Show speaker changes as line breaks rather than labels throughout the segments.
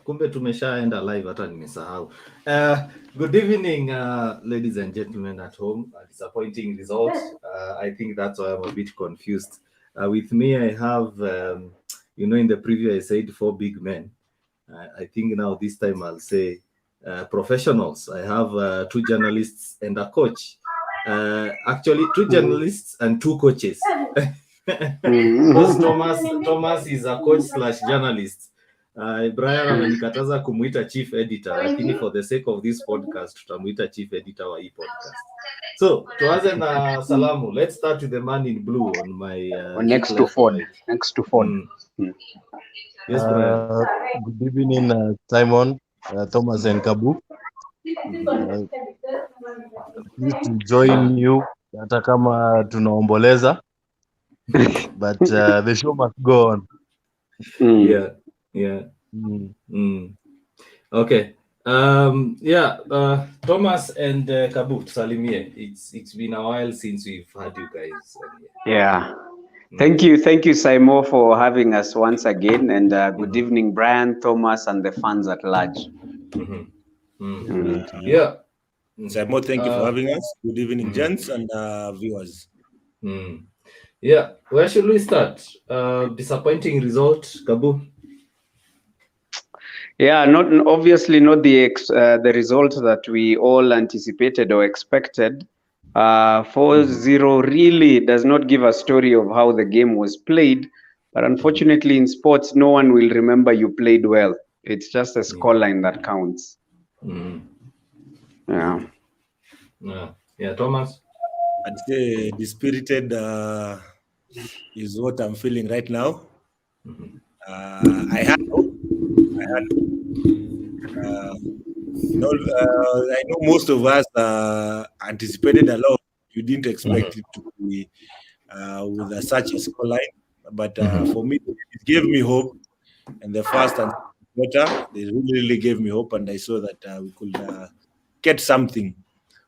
Kumbe tumeshaenda live hata nimesahau. Good evening, ladies and gentlemen at home. Disappointing results. I think that's why I'm a bit confused. With me, I have, in the preview I said 4 big men. I think now this time I'll say professionals. I have 2 journalists and a coach. Actually, 2 journalists and 2 coaches. Because Thomas is a coach / journalist. Brian amenikataza kumuita chief editor, lakini for the sake of this podcast tutamuita chief editor wa hii podcast. So tuanze na salamu. Let's start with the man in blue on my
next to Ford.
Yes, Brian.
Good evening, Simon, Thomas and Kabu. Pleased to join you hata kama tunaomboleza. But the show must go on.
Okay. Thomas and Kabu, salimie. It's been a while since we've had you guys.
Thank you, Simon, for having us once again, and good evening, Brian, Thomas, and the fans at large.
Simon, thank you for having us. Good evening, gents and viewers.
Where should we start? Disappointing result, Kabu?
Obviously not the result that we all anticipated or expected. 4-0 really does not give a story of how the game was played, but unfortunately in sports, no one will remember you played well. It's just a scoreline that counts.
Thomas?
I'd say dispirited is what I'm feeling right now. I had hope. I know most of us anticipated a lot. You didn't expect it to be with such a scoreline, but for me, it gave me hope. And the first and quarter, they really gave me hope, and I saw that we could get something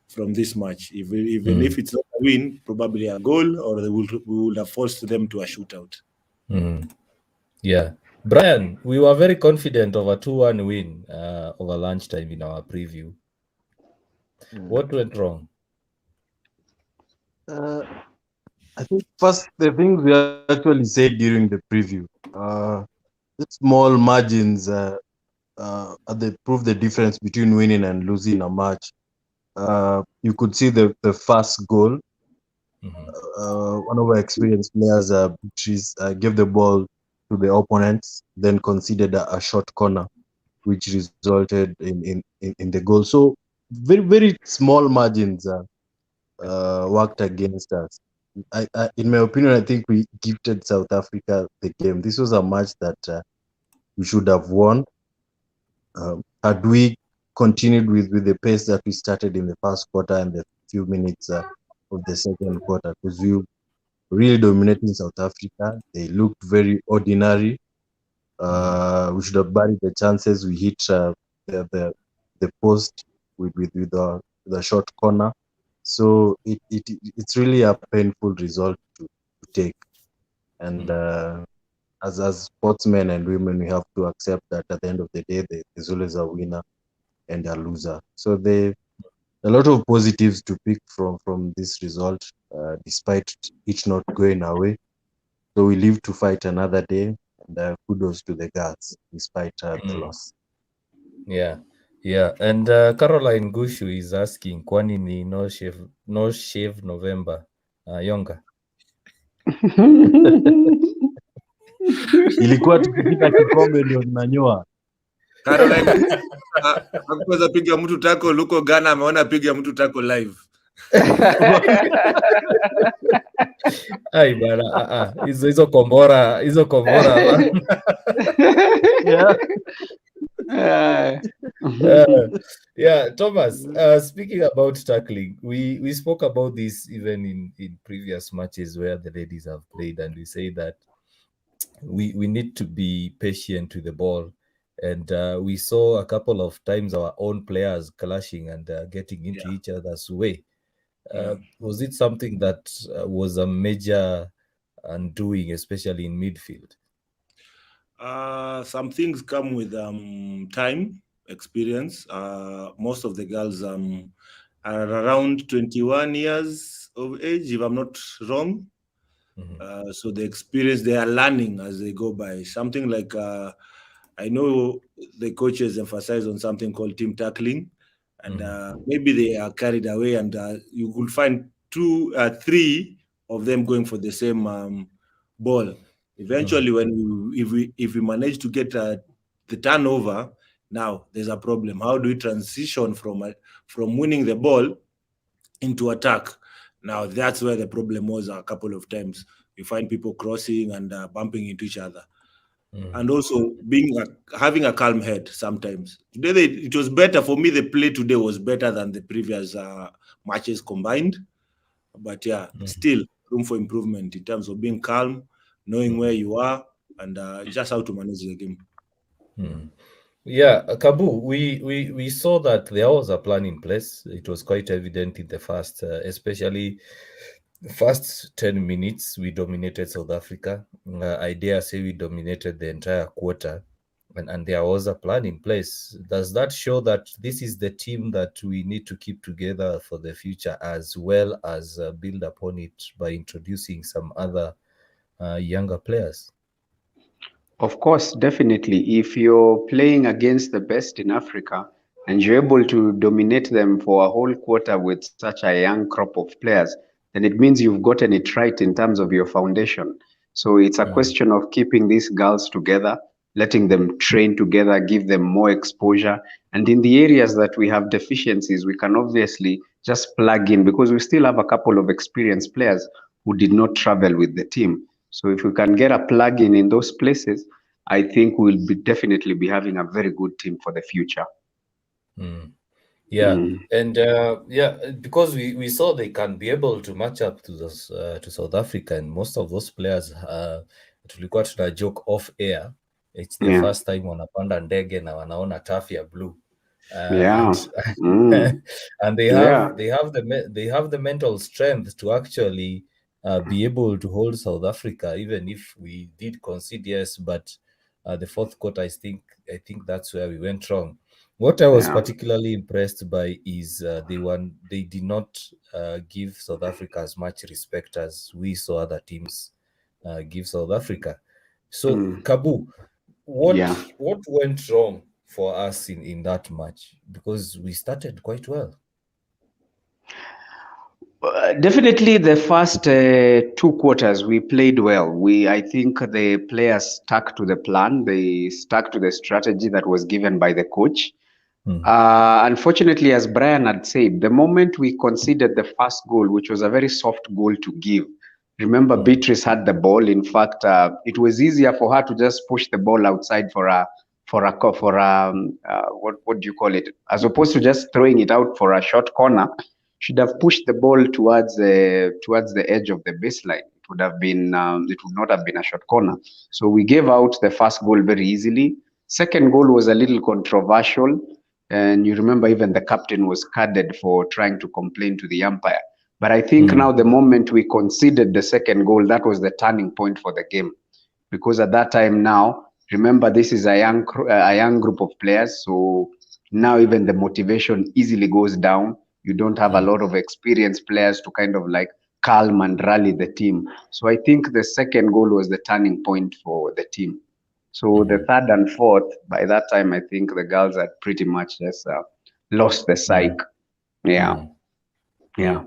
from this match. Even if it's not a win, probably a goal, or we would have forced them to a shootout.
Brian, we were very confident of a 2-1 win over lunchtime in our preview. What went wrong?
I think first, the things we actually said during the preview, small margins they prove the difference between winning and losing a match. You could see the first goal. One of our experienced players, gave the ball to the opponents, then conceded a short corner, which resulted in the goal. So very, very small margins worked against us. In my opinion, I think we gifted South Africa the game. This was a match that we should have won. Had we continued with the pace that we started in the first quarter and the few minutes of the second quarter, because we really dominating South Africa. They looked very ordinary. We should have buried the chances. We hit the post with the short corner. So it's really a painful result to take. And as sportsmen and women, we have to accept that at the end of the day, there's always a winner and a loser. So a lot of positives to pick from this result, despite it not going away. So we live to fight another day, and kudos to the guys, despite the loss.
And Caroline Gushu is asking, kwani ni no shave November? Yonga.
Ilikuwa tukipika kikombe ndio tunanyoa.
Caroline, hakuweza piga mtu tako Luko Ghana ameona piga mtu tako live.
Ai bana, hizo kombora. Thomas, speaking about tackling, we spoke about this even in previous matches where the ladies have played, and we say that we need to be patient with the ball. And we saw a couple of times our own players clashing and getting into each other's way. Was it something that was a major undoing, especially in midfield?
Some things come with time, experience. Most of the girls are around 21 years of age, if I'm not wrong. So the experience, they are learning as they go by. Something like I know the coaches emphasize on something called team tackling, and maybe they are carried away, and you could find three of them going for the same ball. Eventually, if we manage to get the turnover, now there's a problem. How do we transition from winning the ball into attack? Now that's where the problem was. A couple of times you find people crossing and bumping into each other, and also having a calm head. Sometimes today it was better for me. The play today was better than the previous matches combined, but yeah, still room for improvement in terms of being calm, knowing where you are, and just how to manage the game.
Yeah, Kabu, we saw that there was a plan in place. It was quite evident in the first, especially first 10 minutes, we dominated South Africa. I dare say we dominated the entire quarter, and there was a plan in place. Does that show that this is the team that we need to keep together for the future, as well as build upon it by introducing some other younger players?
Of course, definitely. If you're playing against the best in Africa and you're able to dominate them for a whole quarter with such a young crop of players, then it means you've gotten it right in terms of your foundation. So it's a question of keeping these girls together, letting them train together, give them more exposure. And in the areas that we have deficiencies, we can obviously just plug in because we still have a couple of experienced players who did not travel with the team. So if we can get a plug in those places, I think we'll be definitely be having a very good team for the future.
Yeah, and because we saw they can be able to match up to those to South Africa, and most of those players tulikuwa tuna joke off air. It's the
Yeah.
first time wanapanda ndege na wanaona turf ya blue.
Yeah.
And they
Yeah.
have the mental strength to actually be able to hold South Africa, even if we did concede, yes, but the fourth quarter, I think that's where we went wrong. What I was
Yeah.
particularly impressed by is they did not give South Africa as much respect as we saw other teams give South Africa. So Kabu,
Yeah.
what went wrong for us in that match? Because we started quite well.
Definitely, the first two quarters we played well. I think the players stuck to the plan. They stuck to the strategy that was given by the coach. Unfortunately, as Brian had said, the moment we conceded the first goal, which was a very soft goal to give, remember Beatrice had the ball. In fact, it was easier for her to just push the ball outside what do you call it, as opposed to just throwing it out for a short corner. Should have pushed the ball towards the edge of the baseline. It would not have been a short corner. So we gave out the first goal very easily. Second goal was a little controversial, and you remember even the captain was carded for trying to complain to the umpire. But I think now the moment we conceded the second goal, that was the turning point for the game, because at that time now, remember this is a young group of players, so now even the motivation easily goes down. You don't have a lot of experienced players to kind of like calm and rally the team. So I think the second goal was the turning point for the team. So the third and fourth, by that time, I think the girls had pretty much just lost the psyche. Yeah. Yeah.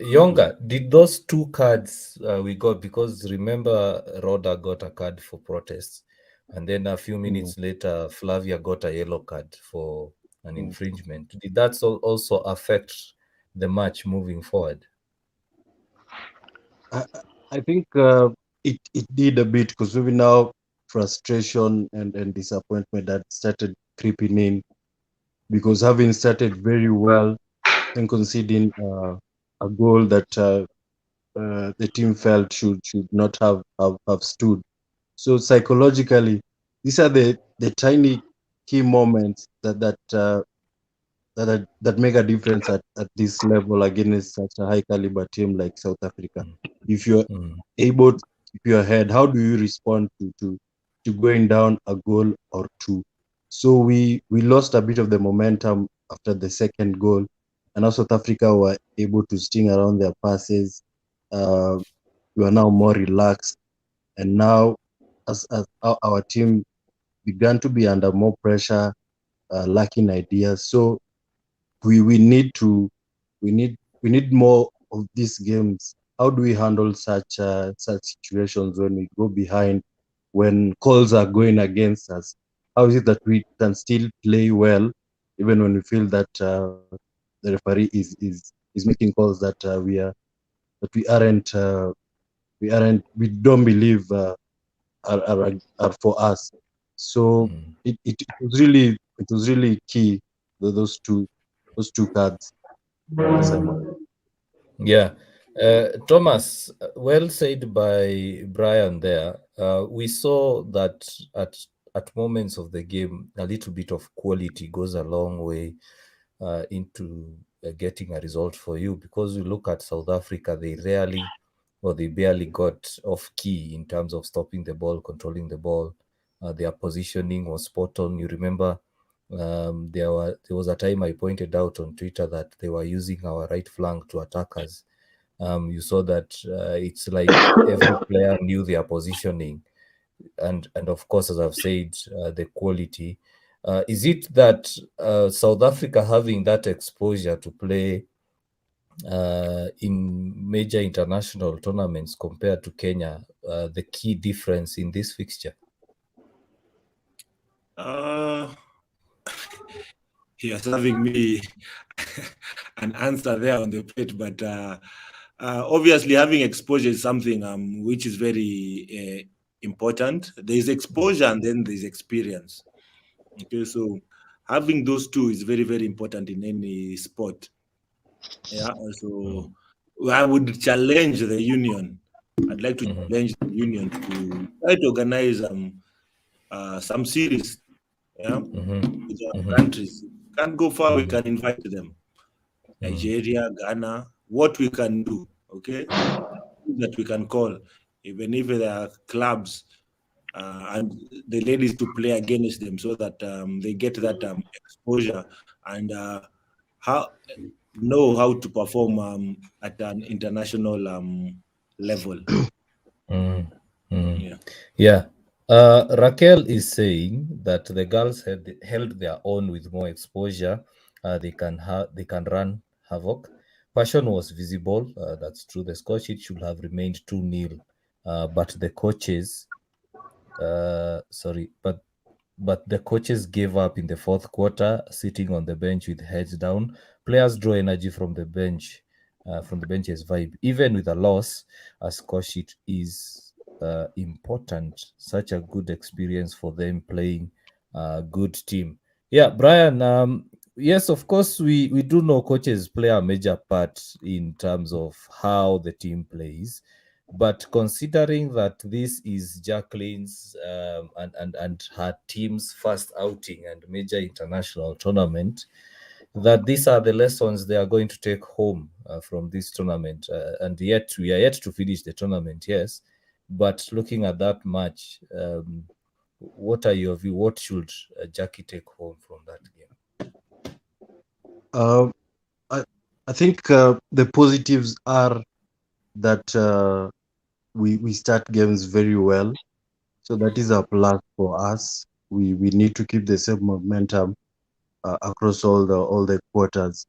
Yonga, did those two cards we got, because remember Rhoda got a card for protest, and then a few minutes later Flavia got a yellow card for an infringement. Did that also affect the match moving forward?
I think it did a bit, because maybe now frustration and disappointment that started creeping in, because having started very well and conceding a goal that the team felt should not have stood. So psychologically, these are the tiny key moments that make a difference at this level against such a high caliber team like South Africa. If you're able to keep your head, how do you respond to to going down a goal or two. So we lost a bit of the momentum after the second goal, and also South Africa were able to sting around their passes. Uh, we are now more relaxed, and now as our team began to be under more pressure, lacking ideas. So we need to we need more of these games. How do we handle such situations when we go behind, when calls are going against us? How is it that we can still play well even when we feel that the referee is making calls that we don't believe are for us? So it was really key, those two cards. Simon.
Yeah. Thomas, well said by Brian there. We saw that at moments of the game, a little bit of quality goes a long way into getting a result for you, because you look at South Africa, they rarely or they barely got off key in terms of stopping the ball, controlling the ball. Their positioning was spot on. You remember there was a time I pointed out on Twitter that they were using our right flank to attack us. You saw that it's like every player knew their positioning, and of course, as I've said, the quality. Is it that South Africa having that exposure to play in major international tournaments compared to Kenya, the key difference in this fixture?
You're serving me an answer there on the plate, but obviously having exposure is something which is very important. There's exposure and then there's experience. Okay, so having those two is very, very important in any sport. Yeah, so I would challenge the union. I'd like to challenge the union to try to organize some series. Yeah, with our countries. Can't go far, we can invite them. Nigeria, Ghana, what we can do, okay? That we can call, even if there are clubs and the ladies to play against them, so that they get that exposure and how know how to perform at an international level. Yeah.
Yeah. Raquel is saying that the girls held their own with more exposure. They can run havoc. Passion was visible. That's true. The score sheet should have remained 2-0, but the coaches, but the coaches gave up in the fourth quarter, sitting on the bench with heads down. Players draw energy from the bench, from the bench's vibe. Even with a loss, a score sheet is important. Such a good experience for them playing a good team. Yeah, Brian. Yes, of course, we do know coaches play a major part in terms of how the team plays. But considering that this is Jacqueline's and her team's first outing and major international tournament, that these are the lessons they are going to take home from this tournament. And yet we are yet to finish the tournament, yes. But looking at that match, what are your view? What should Jackie take home from that game?
Uh, I think the positives are that we start games very well, so that is a plus for us. We need to keep the same momentum across all the quarters.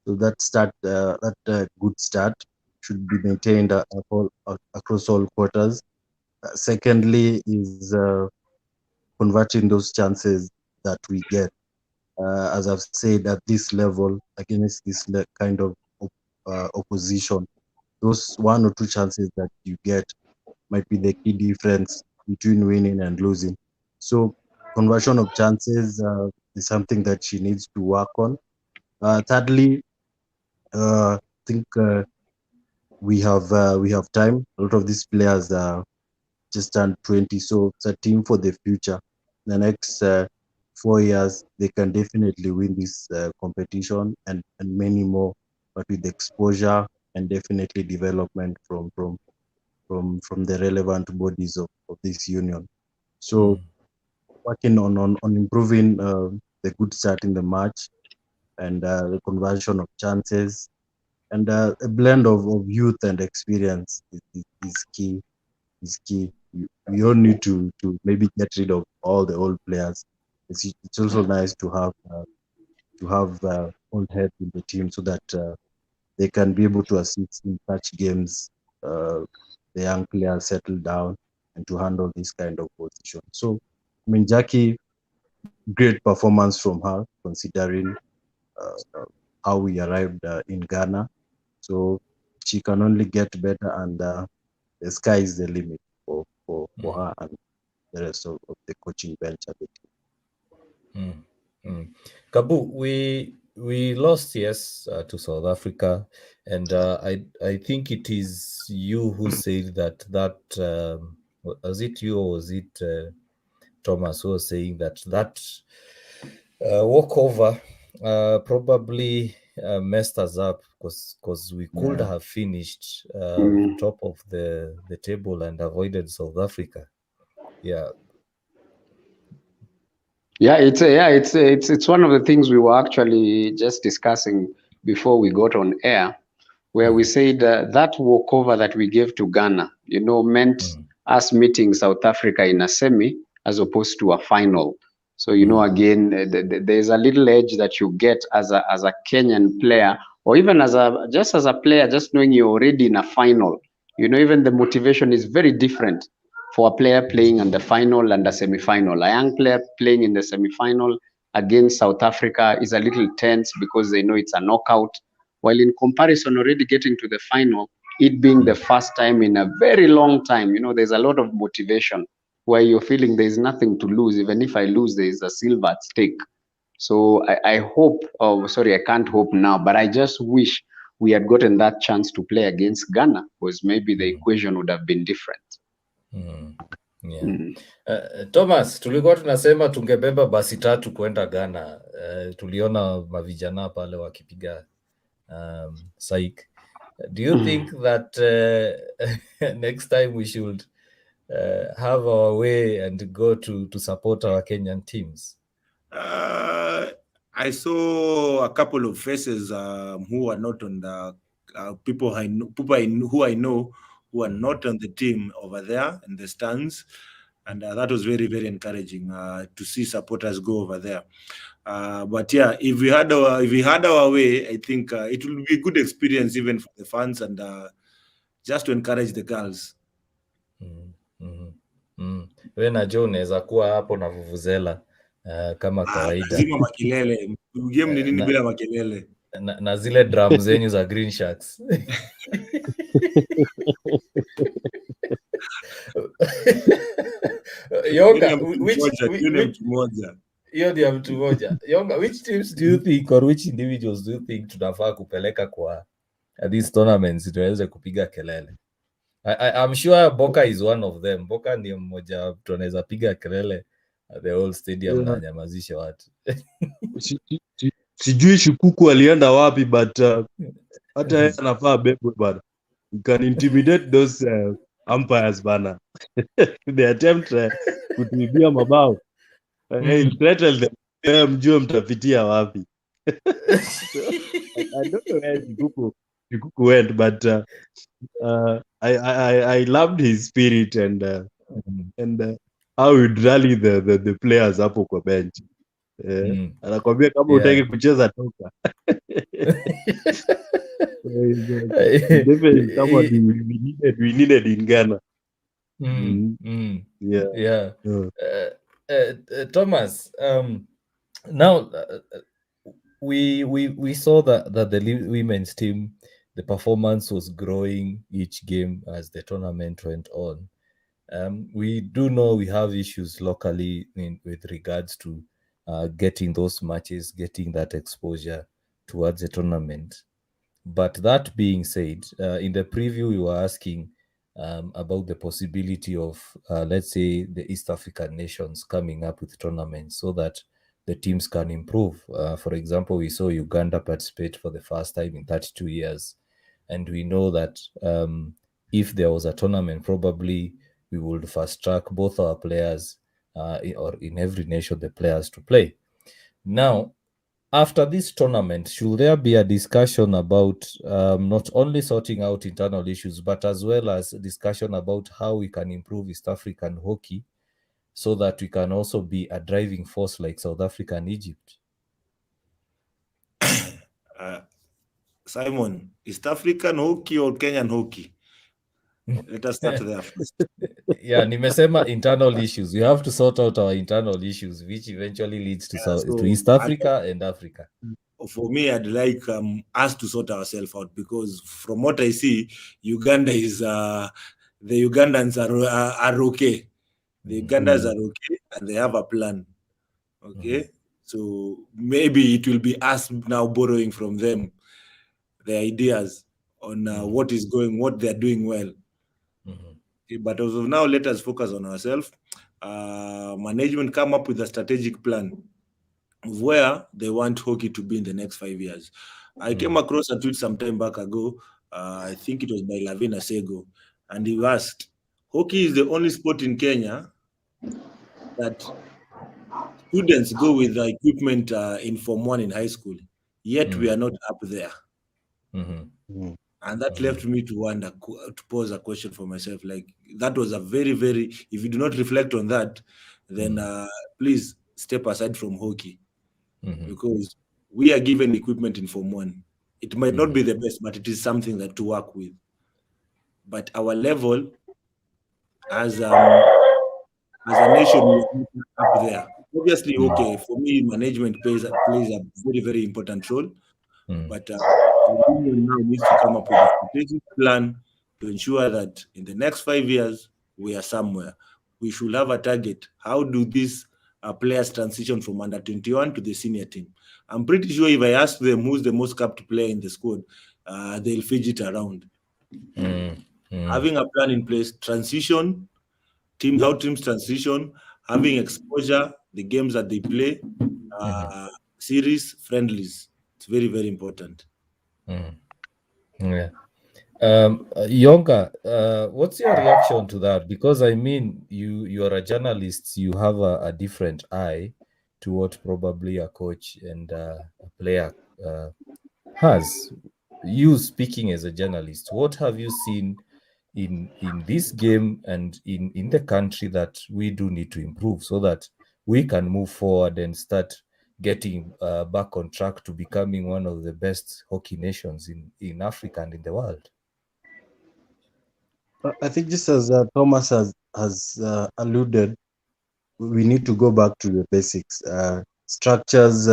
So that good start should be maintained across all quarters. Secondly, is converting those chances that we get. As I've said, at this level against this kind of opposition, those one or two chances that you get might be the key difference between winning and losing. So conversion of chances is something that she needs to work on. Thirdly, I think we have time. A lot of these players just turned 20, so it's a team for the future. The next 4 years, they can definitely win this competition and many more, but with exposure and definitely development from the relevant bodies of this union. So working on improving the good start in the match and the conversion of chances and a blend of youth and experience is key. Is key. We all need to maybe get rid of all the old players. It's also nice to have old heads in the team so that they can be able to assist in such games. The young players settle down and to handle this kind of position. So, I mean, Jackie, great performance from her considering how we arrived in Ghana. So she can only get better, and the sky is the limit for her and the rest of the coaching bench at the team.
Kabu, we lost, yes, to South Africa, and I think it is you who said that was it you or was it Thomas who was saying that walkover probably messed us up because we could have finished top of the table and avoided South Africa. Yeah.
Yeah, it's one of the things we were actually just discussing before we got on air, where we said that walkover that we gave to Ghana, meant us meeting South Africa in a semi as opposed to a final. So again, there's a little edge that you get as a Kenyan player, or even as a player, just knowing you're already in a final. Even the motivation is very different for a player playing in the final and the semi-final. A young player playing in the semi-final against South Africa is a little tense because they know it's a knockout. While in comparison, already getting to the final, it being the first time in a very long time, there's a lot of motivation where you're feeling there's nothing to lose. Even if I lose, there's a silver at stake. So I hope, I can't hope now, but I just wish we had gotten that chance to play against Ghana, because maybe the equation would have been different.
Yeah. Thomas, tulikuwa tunasema tungebeba basi 3 kwenda Ghana. Tuliona mavijana pale wakipiga psych. Do you think that next time we should have our way and go to support our Kenyan teams?
I saw a couple of faces who are not on the people who I know who are not on the team over there in the stands, and that was very, very encouraging to see supporters go over there. But yeah, if we had our way, I think it will be a good experience even for the fans and just to encourage the girls.
We na Joe unaweza kuwa hapo na vuvuzela kama kawaida.
Lazima makelele. Game ni nini bila makelele?
Na zile drum zenyu za Green Sharks. Yonga, which teams do you think or which individuals do you think tunafaa kupeleka kwa these tournaments tuweze kupiga kelele? I'm sure Boka is one of them. Boka ni mmoja tunaweza piga kelele the whole stadium na nyamazishe watu.
Sijui Shikuku alienda wapi, but hata yeye anafaa bebwe bana. You can intimidate those umpires bana. They attempt kutuibia mabao. Hey, threaten them. Mjue mtapitia wapi. I don't know where Shikuku went, but I loved his spirit and how he'd rally the players hapo kwa bench. Anakwambia kama utaki kucheza toka. Definitely someone we needed in Ghana.
Yeah. Thomas, now we saw that the women's team, the performance was growing each game as the tournament went on. We do know we have issues locally with regards to getting those matches, getting that exposure towards the tournament. But that being said, in the preview, we were asking about the possibility of, let's say, the East African nations coming up with tournaments so that the teams can improve. For example, we saw Uganda participate for the first time in 32 years. And we know that if there was a tournament, probably we would fast track both our players or in every nation the players to play. Now, after this tournament, should there be a discussion about not only sorting out internal issues, but as well as a discussion about how we can improve East African hockey so that we can also be a driving force like South Africa and Egypt?
Simon, East African hockey or Kenyan hockey? Let us start there first.
Yeah, nimesema internal issues. We have to sort out our internal issues, which eventually leads to, to East Africa and Africa.
For me, I'd like us to sort ourselves out, because from what I see, Uganda is the Ugandans are okay. The Ugandans are okay, and they have a plan. Okay, so maybe it will be us now borrowing from them the ideas on what they're doing well. Okay, but as of now, let us focus on ourselves. Management come up with a strategic plan of where they want hockey to be in the next 5 years. I came across a tweet some time back ago. I think it was by Lavina Sego, and he asked, "Hockey is the only sport in Kenya that students go with the equipment in Form 1 in high school, yet we are not up there." And that left me to wonder, to pose a question for myself. Like, that was a very, very, if you do not reflect on that, then please step aside from hockey. Because we are given equipment in Form 1. It might not be the best, but it is something that to work with. But our level as a nation is not up there. Obviously, okay, for me, management plays a very, very important role. But the union now needs to come up with a strategic plan to ensure that in the next 5 years, we are somewhere. We should have a target. How do these players transition from under 21 to the senior team? I'm pretty sure if I ask them who's the most capped player in the squad, they'll fidget around. Having a plan in place, transition, how teams transition, having exposure, the games that they play, series, friendlies. It's very, very important.
Yeah. Yonka, what's your reaction to that? Because I mean, you are a journalist, you have a different eye to what probably a coach and a player has. You speaking as a journalist, what have you seen in this game and in the country that we do need to improve so that we can move forward and start getting back on track to becoming one of the best hockey nations in Africa and in the world?
I think just as Thomas has alluded, we need to go back to the basics. Structures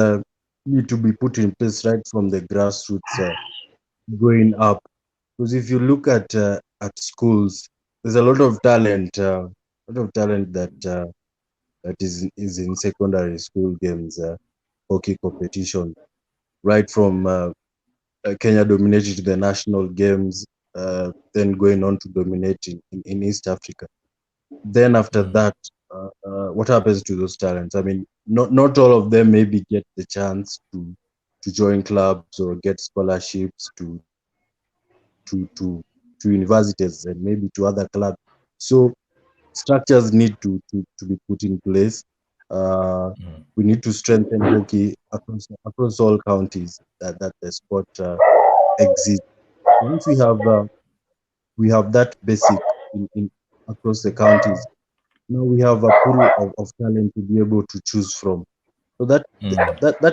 need to be put in place right from the grassroots going up. Because if you look at schools, there's a lot of talent, that is in secondary school games, hockey competition, right from Kenya dominated the national games, then going on to dominate in East Africa. Then after that, what happens to those talents? I mean, not all of them maybe get the chance to join clubs or get scholarships to universities and maybe to other clubs. So structures need to be put in place. We need to strengthen hockey across all counties that the sport exists. Once we have that basic in across the counties, now we have a pool of talent to be able to choose from. So that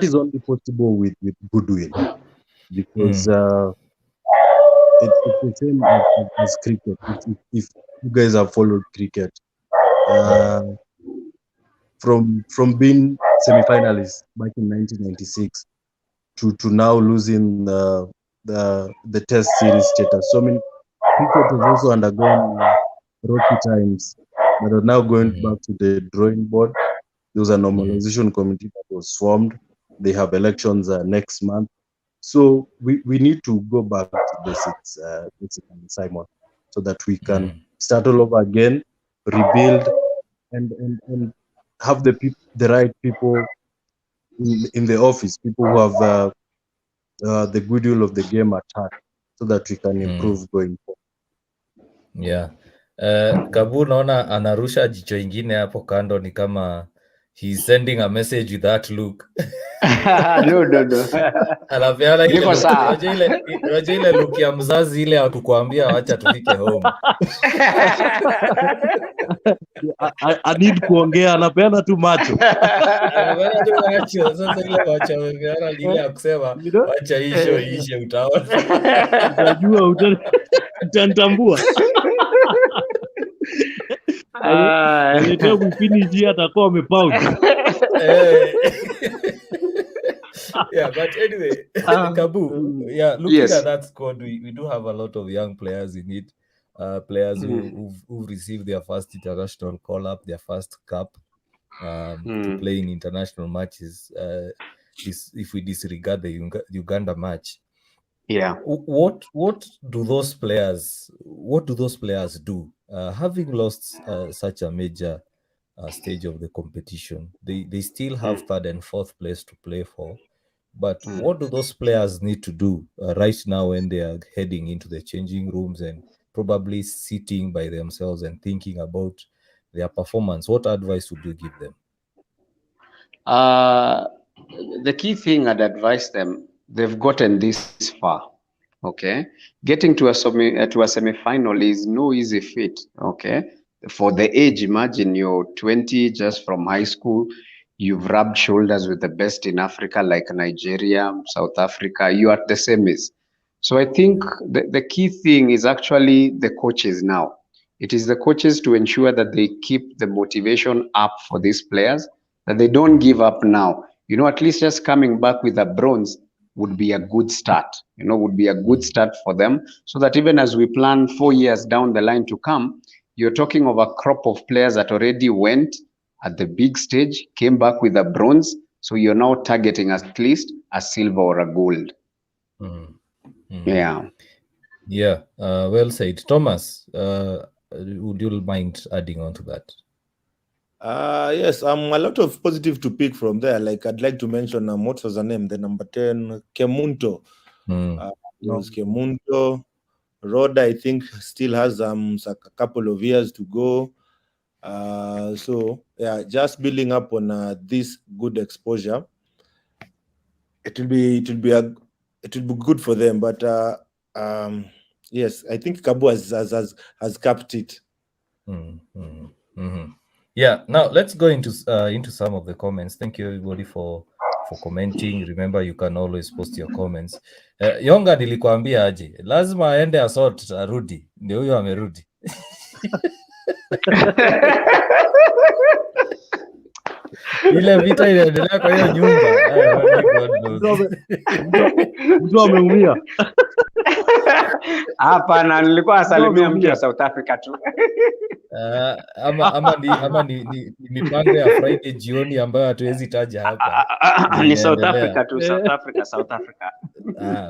is only possible with goodwill, because it's the same as cricket. If you guys have followed cricket, from being semi-finalists back in 1996 to now losing the Test series status. So I mean, cricket has also undergone rocky times, but are now going back to the drawing board. There was a normalization committee that was formed. They have elections next month. So we need to go back to basics, basically, Simon, so that we can start all over again, rebuild, and have the right people in the office, people who have the goodwill of the game at heart, so that we can improve going forward.
Yeah. Kabu naona anarusha jicho ingine hapo kando, ni kama he's sending a message with that look.
No.
Anapeana ile
Niko
look.
sawa.
Unajua ile look ya mzazi ile akukwambia wacha tufike home.
I need kuongea, anapeana tu macho.
Anapeana tu macho. Sasa ile macho amepeana ni ile ya kusema
You know?
wacha ishe utaona.
Utajua, utanitambua. By the time we finish here, atakuwa amepound.
Yeah, but anyway, Kabu, yeah, looking at that squad, we do have a lot of young players in it. Players who've received their first international call-up, their first cup to play in international matches. If we disregard the Uganda match, what do those players do? Having lost such a major stage of the competition, they still have third and fourth place to play for. But what do those players need to do right now when they are heading into the changing rooms and probably sitting by themselves and thinking about their performance? What advice would you give them?
The key thing I'd advise them, they've gotten this far. Okay, getting to a semi-final is no easy feat. Okay, for the age, imagine you're 20, just from high school, you've rubbed shoulders with the best in Africa, like Nigeria, South Africa. You are at the semis. So I think the key thing is actually the coaches now. It is the coaches to ensure that they keep the motivation up for these players, that they don't give up now. You know, at least just coming back with a bronze would be a good start, would be a good start for them, so that even as we plan 4 years down the line to come, you're talking of a crop of players that already went at the big stage, came back with a bronze, so you're now targeting at least a silver or a gold.
Yeah, well said. Thomas, would you mind adding on to that?
Yes, a lot of positive to pick from there. Like, I'd like to mention what was her name? The number 10, Kemunto. Was Kemunto. Roda, I think, still has a couple of years to go. So yeah, just building up on this good exposure, it will be good for them. But yes, I think Kabu has capped it.
Yeah, now let's go into some of the comments. Thank you everybody for commenting. Remember, you can always post your comments. Yonga nilikwambia aje, lazima aende asort arudi, ndio huyo amerudi. Ile vita inaendelea kwa hiyo nyumba.
Mtu ameumia.
Hapana, nilikuwa asalimia mtu wa South Africa tu.
Ama ni mipango ya Friday jioni ambayo hatuwezi taja hapa.
Ni South Africa tu, South Africa.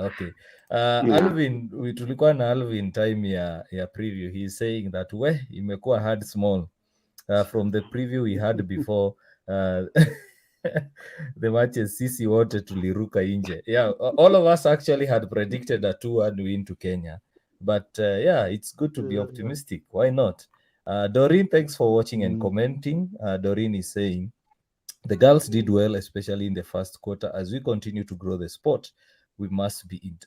Okay. Alvin, tulikuwa na Alvin time ya preview. He is saying that imekuwa hard small. From the preview we had before the matches, sisi wote tuliruka nje. Yeah, all of us actually had predicted a 2-1 win to Kenya. But yeah, it's good to be optimistic. Why not? Doreen, thanks for watching and commenting. Doreen is saying, the girls did well, especially in the first quarter. As we continue to grow the sport, we must be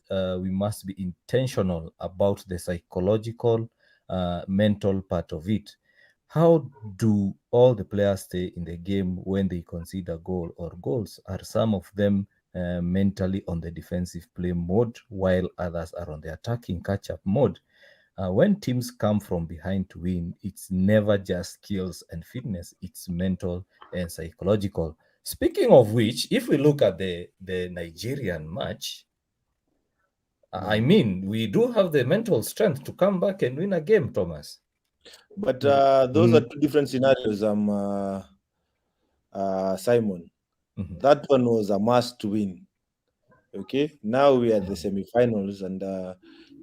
intentional about the psychological, mental part of it. How do all the players stay in the game when they concede a goal or goals? Are some of them mentally on the defensive play mode while others are on the attacking catch-up mode? When teams come from behind to win, it's never just skills and fitness, it's mental and psychological. Speaking of which, if we look at the Nigerian match, I mean, we do have the mental strength to come back and win a game, Thomas.
But those are two different scenarios, Simon. That one was a must win. Okay, now we are at the semi-finals, and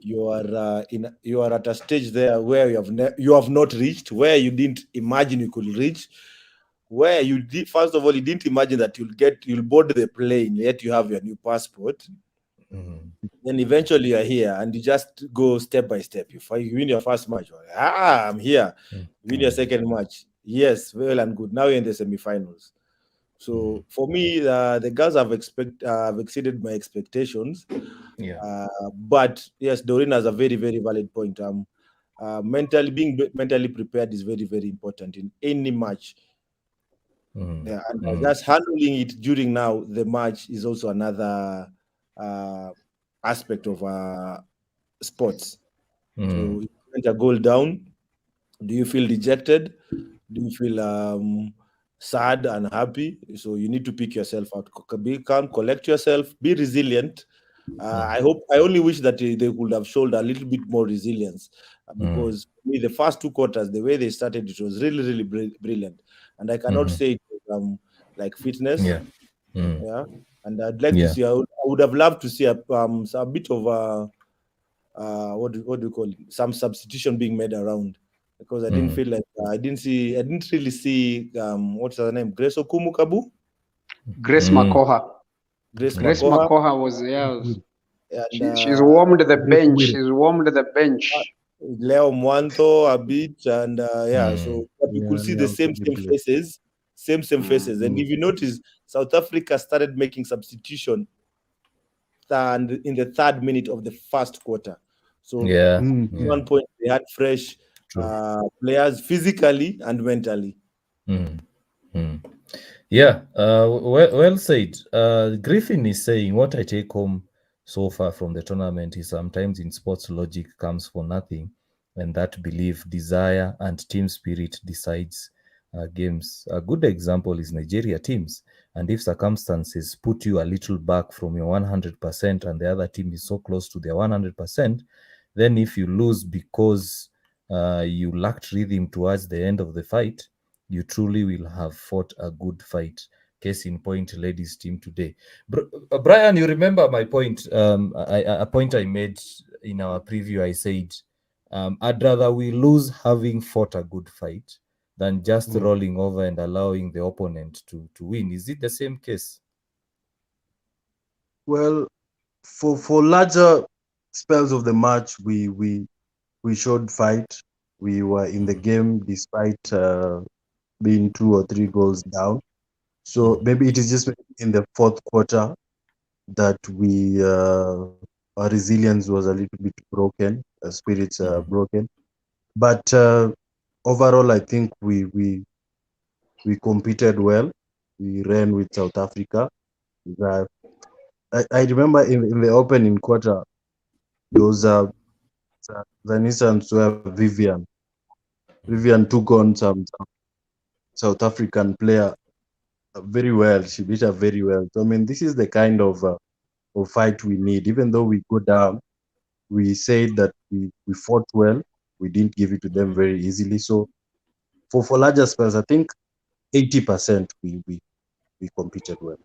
you are at a stage there where you have not reached, where you didn't imagine you could reach, where you did, first of all, you didn't imagine that you'll board the plane, yet you have your new passport. Then eventually you're here, and you just go step by step. You win your first match. I'm here. You win your second match. Yes, well and good. Now you're in the semifinals. So for me, the girls have exceeded my expectations.
Yeah.
But yes, Doreen has a very, very valid point. Being mentally prepared is very, very important in any match. Yeah, and just handling it during now the match is also another uh, aspect of sports. So, if you went a goal down, do you feel dejected? Do you feel sad and happy? So you need to pick yourself out. Be calm, collect yourself, be resilient. I only wish that they could have showed a little bit more resilience, because for me, the first two quarters, the way they started, it was really, really brilliant. And I cannot say it was like fitness.
Yeah.
Yeah. And I'd like to
Yeah.
see, I would have loved to see a bit of what do you call it? Some substitution being made around, because I didn't feel like I didn't really see what's her name, Grace Okumukabu,
Grace Makoha.
Grace
Grace
Makoha,
Makoha was, yeah,
and
she's warmed the
Grace
bench.
Will.
She's warmed the bench.
Leo Mwanto a bit, and yeah, so but you could
Yeah,
see
yeah,
the
also
same
did play.
faces, same faces. And if you notice, South Africa started making substitution and in the third minute of the first quarter. So
Yeah.
Mm.
Yeah.
one point they had fresh players physically and mentally.
Yeah, well said. Griffin is saying what I take home so far from the tournament is sometimes in sports logic comes for nothing, and that belief, desire, and team spirit decides games. A good example is Nigeria teams. And if circumstances put you a little back from your 100% and the other team is so close to their 100%, then if you lose because you lacked rhythm towards the end of the fight, you truly will have fought a good fight. Case in point, ladies team today. Brian, you remember my point? A point I made in our preview. I said, I'd rather we lose having fought a good fight than just rolling over and allowing the opponent to win. Is it the same case?
Well, for larger spells of the match, we showed fight. We were in the game despite being 2 or 3 goals down. So maybe it is just in the fourth quarter that our resilience was a little bit broken, spirits broken. But overall, I think we competed well. We ran with South Africa. I remember in the opening quarter, there was an instance where Vivian took on some South African player very well. She beat her very well. So I mean, this is the kind of fight we need. Even though we go down, we said that we fought well. We didn't give it to them very easily. So for larger spells, I think 80% we competed well.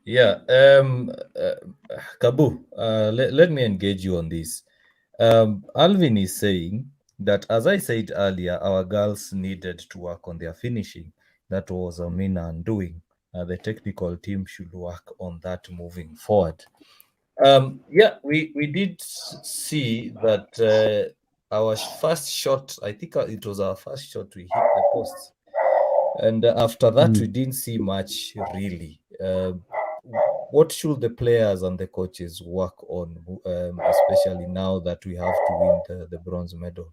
Yeah. Kabu, let me engage you on this. Alvin is saying that, as I said earlier, our girls needed to work on their finishing. That was Amina undoing. The technical team should work on that moving forward. Yeah, we did see that our first shot, I think it was our first shot, we hit the post. And after that, we didn't see much really. What should the players and the coaches work on, especially now that we have to win the bronze medal?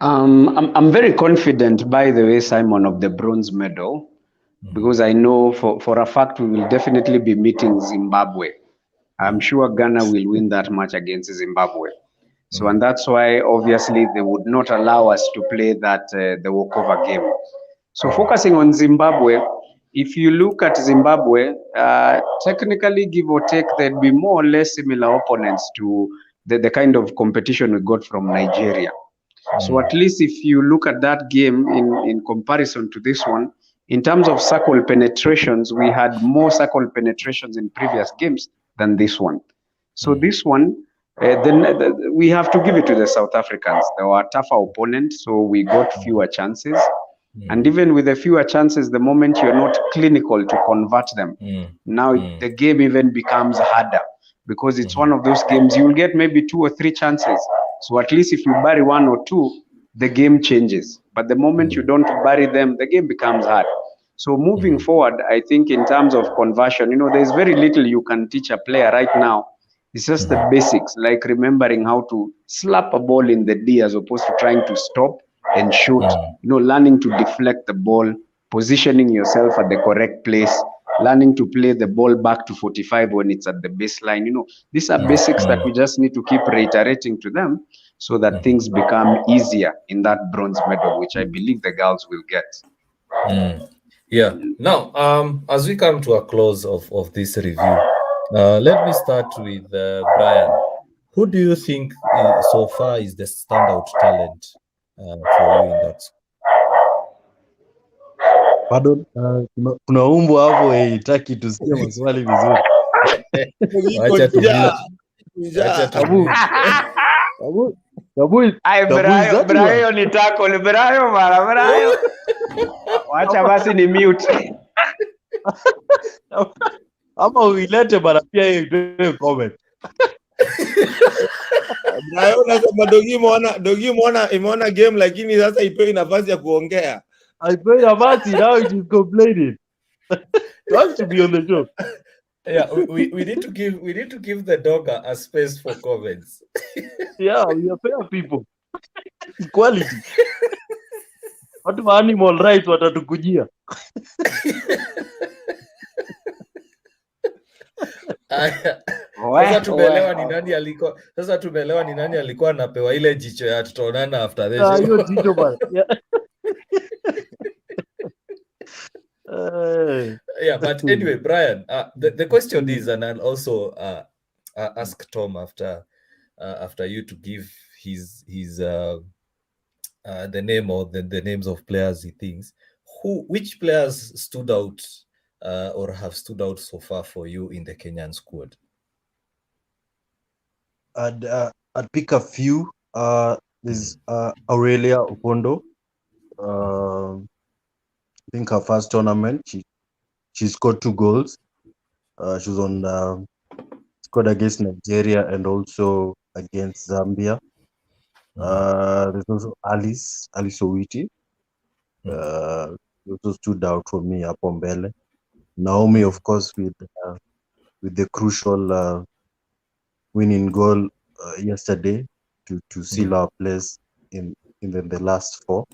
I'm very confident, by the way, Simon, of the bronze medal, because I know for a fact we will definitely be meeting Zimbabwe. I'm sure Ghana will win that match against Zimbabwe. So, and that's why obviously they would not allow us to play that the walkover game. So, focusing on Zimbabwe, if you look at Zimbabwe, technically, give or take, there'd be more or less similar opponents to the kind of competition we got from Nigeria. So at least if you look at that game in comparison to this one, in terms of circle penetrations, we had more circle penetrations in previous games than this one. So this one, we have to give it to the South Africans. They were a tougher opponent, so we got fewer chances. And even with the fewer chances, the moment you're not clinical to convert them, now the game even becomes harder, because it's one of those games you'll get maybe 2 or 3 chances. So at least if you bury 1 or 2, the game changes. But the moment you don't bury them, the game becomes hard. So moving forward, I think in terms of conversion, there's very little you can teach a player right now. It's just the basics, like remembering how to slap a ball in the D as opposed to trying to stop and shoot. Learning to deflect the ball, positioning yourself at the correct place, learning to play the ball back to 45 when it's at the baseline. These are basics that we just need to keep reiterating to them so that things become easier in that bronze medal, which I believe the girls will get.
Yeah. Now, as we come to a close of this review, let me start with Brian. Who do you think so far is the standout talent for you in that?
Pardon, kuna umbwa hapo haitaki tusikie maswali vizuri.
Acha
Brayo ni tako ni Brayo mara Brayo. Wacha basi ni mute.
Ama uilete bana pia hiyo comment.
Brayo nasema Dogi imeona game lakini sasa ipewe nafasi ya kuongea.
I pay nafasi, now it is complaining. You have to be on the show.
Yeah, we need to give the dog a space for comments.
Yeah, we are fair people. Equality. Watu wa animal rights watatukujia.
Sasa tumeelewa ni nani alikuwa anapewa ile jicho ya tutaonana after this.
Hiyo jicho bana.
Yeah, but anyway, Brian, the question is, and I'll also ask Tom after you to give his the name or the names of players he thinks. Which players stood out or have stood out so far for you in the Kenyan squad?
I'd pick a few. There's Aurelia Opondo. I think her first tournament, she scored 2 goals. She was on scored against Nigeria and also against Zambia. There's also Alice Owiti. Also stood out for me up on Mbele. Naomi, of course, with the crucial winning goal yesterday to seal our place in the last 4.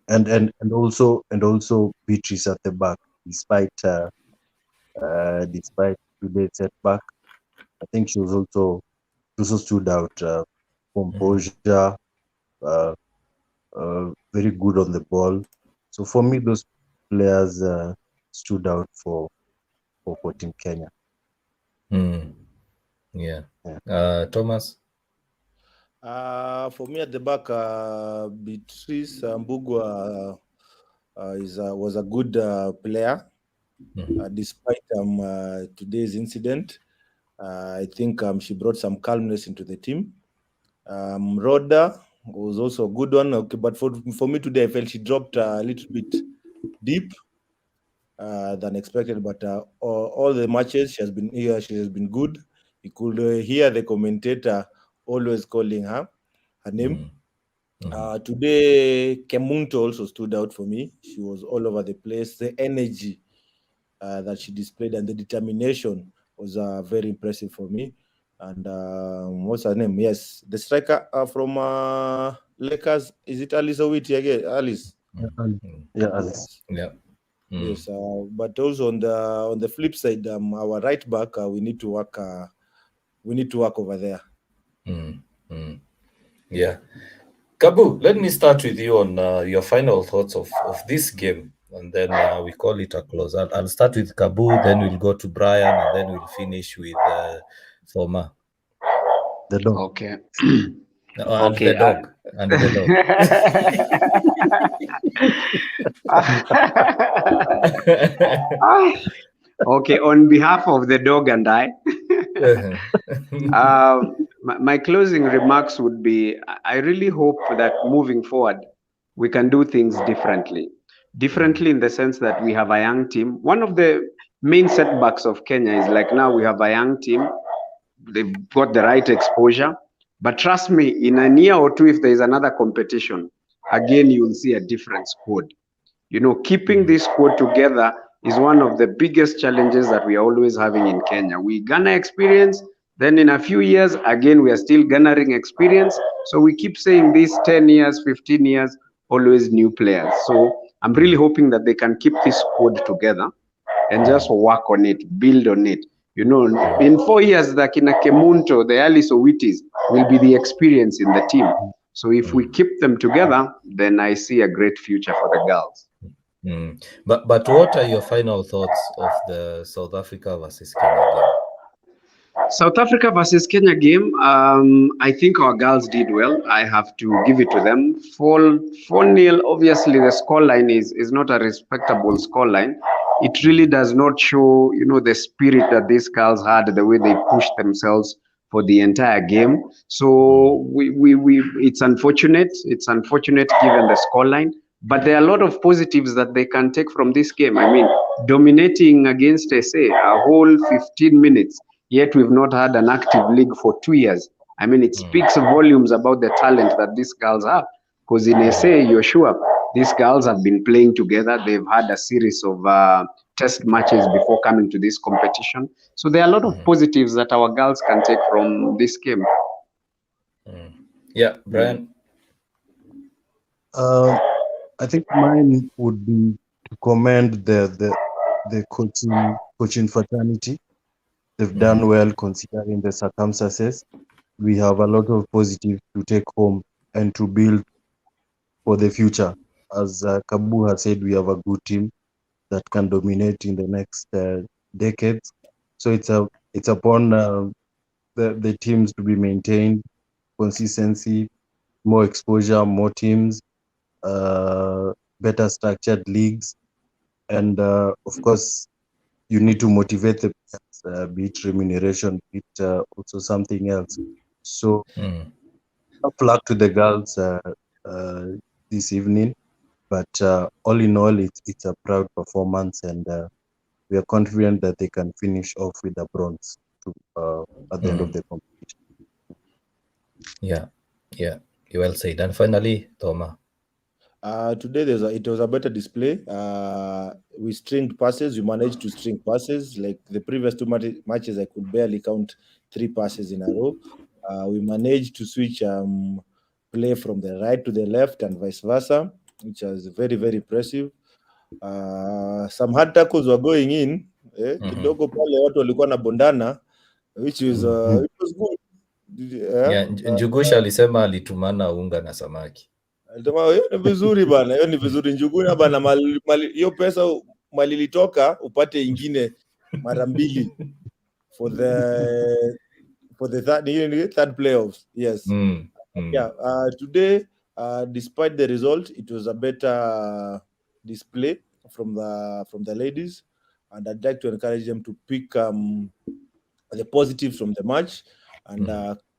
And also Beatrice at the back, despite today's setback. I think she was also stood out. Composure, very good on the ball. So for me, those players stood out for Team Kenya.
Yeah. Thomas?
For me at the back, Beatrice Mbugua was a good player, despite today's incident. I think she brought some calmness into the team. Rhoda was also a good one, okay, but for me today, I felt she dropped a little bit deep than expected. But all the matches she has been here, she has been good. You could hear the commentator always calling her name. Today, Kemunto also stood out for me. She was all over the place. The energy that she displayed and the determination was very impressive for me. And what's her name? Yes, the striker from Lakers. Is it Alice Owiti again? Alice.
Yeah, Alice.
Yeah.
Yes, but also on the flip side, our right back, we need to work. We need to work over there.
Yeah. Kabu, let me start with you on your final thoughts of this game, and then we call it a close. I'll start with Kabu, then we'll go to Brian, and then we'll finish with Thoma.
The dog.
Okay.
Okay. And the
dog. Okay, on behalf of the dog and I, my closing remarks would be, I really hope that moving forward, we can do things differently. Differently in the sense that we have a young team. One of the main setbacks of Kenya is like now we have a young team, they've got the right exposure. But trust me, in a year or two, if there is another competition, again, you will see a different squad. You know, keeping this squad together is one of the biggest challenges that we are always having in Kenya. We garner experience, then in a few years, again, we are still garnering experience. So we keep saying this 10 years, 15 years, always new players. So I'm really hoping that they can keep this squad together and just work on it, build on it. You know, in 4 years, the Kina Kemunto, the early Sowitis will be the experience in the team. So if we keep them together, then I see a great future for the girls.
But what are your final thoughts of the South Africa versus Kenya game?
South Africa versus Kenya game, I think our girls did well. I have to give it to them. 4-0, obviously the scoreline is not a respectable scoreline. It really does not show, you know, the spirit that these girls had, the way they pushed themselves for the entire game. So we it's unfortunate. It's unfortunate given the scoreline. But there are a lot of positives that they can take from this game. I mean, dominating against SA a whole 15 minutes, yet we've not had an active league for 2 years. I mean, it speaks volumes about the talent that these girls have. Because in SA, you're sure these girls have been playing together. They've had a series of test matches before coming to this competition. So there are a lot of positives that our girls can take from this game.
Yeah, Brian?
I think mine would be to commend the coaching fraternity. They've done well considering the circumstances. We have a lot of positives to take home and to build for the future. As Kabu has said, we have a good team that can dominate in the next decades. So it's upon the teams to be maintained, consistency, more exposure, more teams, better structured leagues, and of course, you need to motivate the players, be it remuneration, be it also something else. So, tough luck to the girls this evening, but all in all, it's a proud performance, and we are confident that they can finish off with a bronze at the end of the competition.
Yeah, you well said. And finally, Toma.
Today it was a better display. We stringed passes. We managed to string passes. Like the previous two matches, I could barely count 3 passes in a row. We managed to switch play from the right to the left and vice versa, which was very, very impressive. Some hard tackles were going in. Kidogo pale watu walikuwa na bondana, which was it was good.
Njugusha alisema alitumana unga na samaki.
Hiyo ni vizuri bana, hiyo ni vizuri. Njuguna bana, hiyo pesa mali ilitoka upate ingine mara mbili for the third playoffs. Yes. Yeah. Today, despite the result, it was a better display from the ladies, and I'd like to encourage them to pick the positives from the match and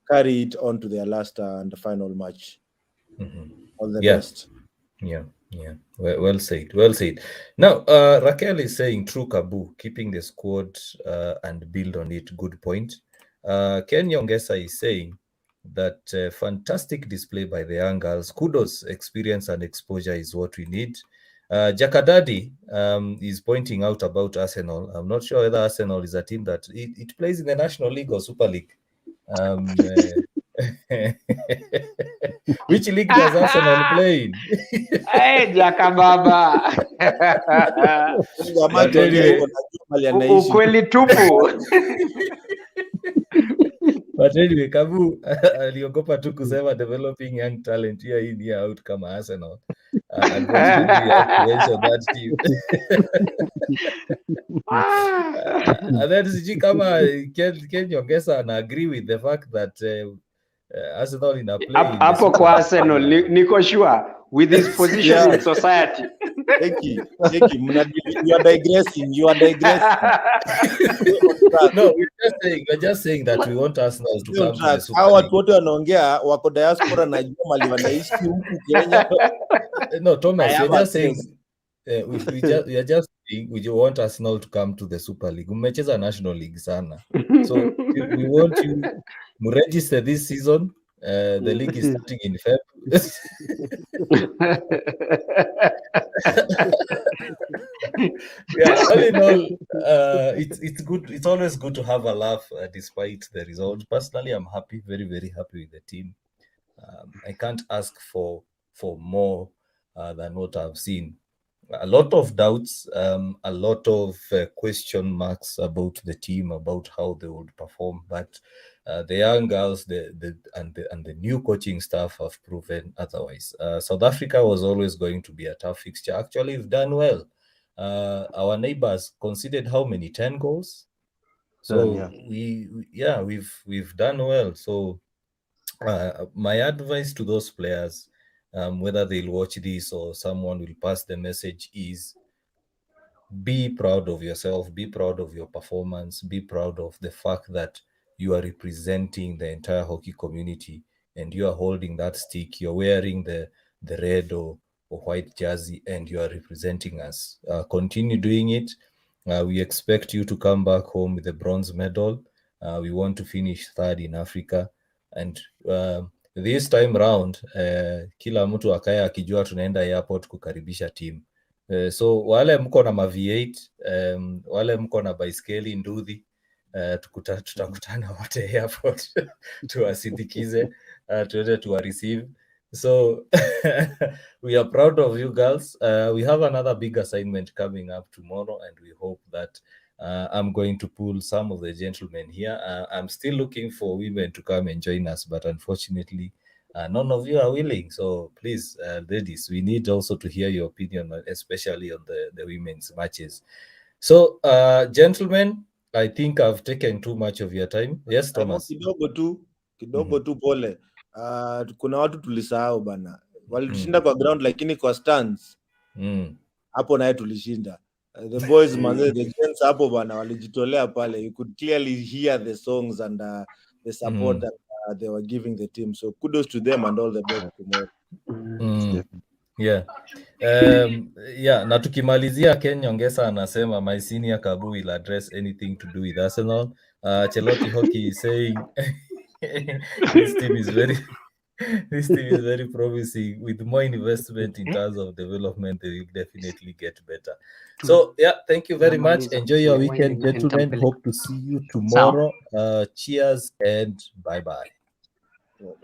carry it on to their last and final match. All the best.
Yeah. Well said. Now, Raquel is saying, true Kabu, keeping the squad and build on it. Good point. Ken Nyongesa is saying that fantastic display by the young girls. Kudos, experience and exposure is what we need. Jakadadi is pointing out about Arsenal. I'm not sure whether Arsenal is a team that it plays in the National League or Super League. Which league does Arsenal play in?
Hey, Jakababa. Ukweli tupu.
But anyway, Kabu aliogopa tu kusema developing young talent here in here out kama Arsenal. Unfortunately, we have to mention that team. And then sijui kama Ken Nyongesa ana agree with the fact that Arsenal in a play.
Hapo kwa Arsenal, niko sure with his position in society.
Eki, you are digressing.
No, we're just saying that we want Arsenal to come to the Super
Hawa
League.
watu wote wanaongea wako diaspora na jua mali wanaishi huku Kenya.
No, Thomas,
I
you're
am
just saying
assessed.
we are just saying we want Arsenal to come to the Super League. Mmecheza National League sana. So we want you to register this season. The league is starting in Feb. Yeah, all in all, it's good. It's always good to have a laugh despite the result. Personally, I'm happy, very very happy with the team. I can't ask for more than what I've seen. A lot of doubts, a lot of question marks about the team, about how they would perform. But the young girls, the new coaching staff have proven otherwise. South Africa was always going to be a tough fixture. Actually, we've done well. Our neighbors conceded how many 10 goals? So
Yeah.
we've done well. So my advice to those players, whether they'll watch this or someone will pass the message, is be proud of yourself, be proud of your performance, be proud of the fact that you are representing the entire hockey community and you are holding that stick, you're wearing the red or white jersey and you are representing us. Continue doing it. We expect you to come back home with a bronze medal. We want to finish third in Africa, and this time round kila mtu akae akijua tunaenda airport kukaribisha team. So wale mko na ma V8, wale mko na baiskeli nduthi, tutakutana wote airport tuwasindikize, tuende tuwa receive. So we are proud of you girls. We have another big assignment coming up tomorrow, and we hope that I'm going to pull some of the gentlemen here. I'm still looking for women to come and join us, but unfortunately, none of you are willing. So please, ladies, we need also to hear your opinion, especially on the women's matches. So, gentlemen, I think I've taken too much of your time. Yes, Thomas.
Kidogo tu pole. Kuna watu tulisahau bana, walitushinda kwa ground, lakini kwa stands hapo naye tulishinda. The boys manze, the gents hapo bana walijitolea pale. You could clearly hear the songs and the support that they were giving the team. So kudos to them and all the best tomorrow.
Yeah. Na tukimalizia, Ken Nyongesa anasema my senior Kabu will address anything to do with Arsenal. Cheloti Hockey is saying this team is very promising. With more investment in terms of development, they will definitely get better. So thank you very much. Enjoy your weekend, gentlemen. Hope to see you tomorrow. Cheers and bye-bye.